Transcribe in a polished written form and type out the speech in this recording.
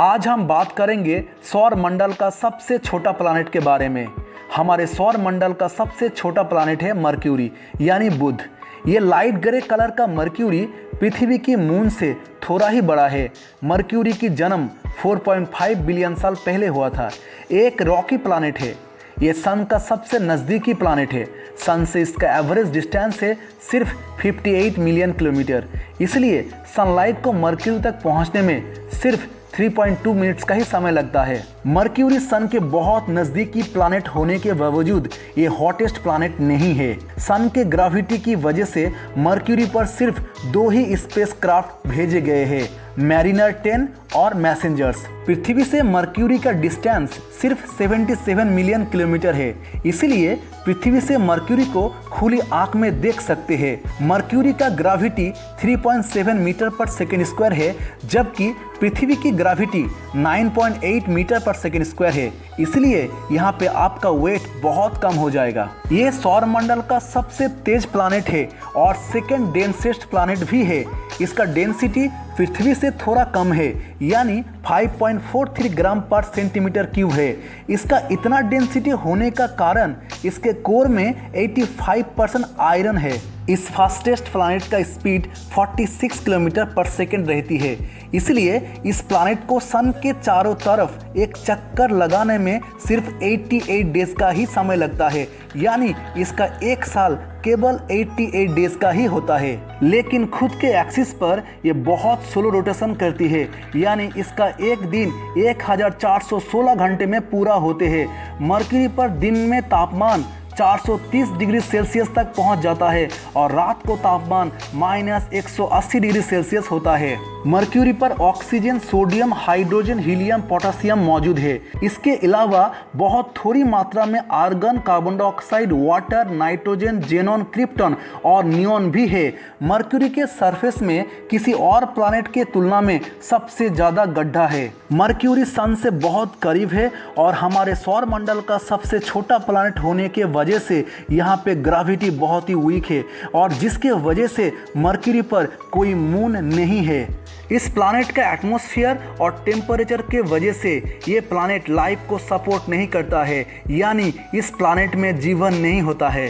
आज हम बात करेंगे सौर मंडल का सबसे छोटा प्लैनेट के बारे में। हमारे सौर मंडल का सबसे छोटा प्लैनेट है मर्क्यूरी यानी बुध। ये लाइट ग्रे कलर का मर्क्यूरी पृथ्वी की मून से थोड़ा ही बड़ा है। मर्क्यूरी की जन्म 4.5 बिलियन साल पहले हुआ था। एक रॉकी प्लैनेट है। ये सन का सबसे नज़दीकी प्लैनेट है। सन से इसका एवरेज डिस्टेंस है सिर्फ 58 मिलियन किलोमीटर। इसलिए सनलाइट को मर्क्यूरी तक पहुंचने में सिर्फ 3.2 मिनट्स का ही समय लगता है। मर्क्यूरी सन के बहुत नज़दीकी प्लैनेट होने के बावजूद ये हॉटेस्ट प्लैनेट नहीं है। सन के ग्रेविटी की वजह से मर्क्यूरी पर सिर्फ 2 ही स्पेसक्राफ्ट भेजे गए हैं, मैरिनर 10 और मैसेंजर्स। पृथ्वी से मर्क्यूरी का डिस्टेंस सिर्फ 77 मिलियन किलोमीटर है। इसलिए पृथ्वी से मर्क्यूरी को खुली आंख में देख सकते हैं। मर्क्यूरी का ग्रेविटी 3.7 मीटर पर सेकेंड स्क्वायर है, जबकि पृथ्वी की ग्रेविटी 9.8 मीटर पर सेकेंड स्क्वायर है। इसलिए यहाँ पे आपका वेट बहुत कम हो जाएगा। ये सौर मंडल का सबसे तेज प्लैनेट है और सेकेंड डेंसेस्ट प्लैनेट भी है। इसका डेंसिटी पृथ्वी से थोड़ा कम है, यानी 5.43 ग्राम पर सेंटीमीटर क्यूब है। इसका इतना डेंसिटी होने का कारण इसके कोर में 85% आयरन है। इस फास्टेस्ट प्लैनेट का स्पीड 46 किलोमीटर पर सेकेंड रहती है। इसलिए इस प्लैनेट को सन के चारों तरफ एक चक्कर लगाने में सिर्फ 88 डेज का ही समय लगता है, यानी इसका एक साल केवल 88 डेज का ही होता है। लेकिन खुद के एक्सिस पर यह बहुत स्लो रोटेशन करती है, यानी इसका एक दिन 1416 घंटे में पूरा होते हैं। मर्क्यूरी पर दिन में तापमान 430 डिग्री सेल्सियस तक पहुंच जाता है और रात को तापमान -180 डिग्री सेल्सियस होता है। मर्क्यूरी पर oxygen, sodium, hydrogen, helium, potassium मौजूद है। इसके अलावा बहुत थोड़ी मात्रा में argon, carbon dioxide, water, nitrogen, xenon, krypton और नियॉन भी है। मर्क्यूरी के सरफेस में किसी और प्लैनेट के तुलना में सबसे ज़्यादा गड्ढा है। मर्क्यूरी सन से बहुत करीब है और हमारे सौर मंडल का सबसे छोटा प्लैनेट होने के वजह से यहाँ पे ग्रेविटी बहुत ही वीक है और जिसके वजह से मर्क्यूरी पर कोई मून नहीं है। इस प्लैनेट का एटमॉस्फेयर और टेम्परेचर के वजह से ये प्लैनेट लाइफ को सपोर्ट नहीं करता है, यानी इस प्लैनेट में जीवन नहीं होता है।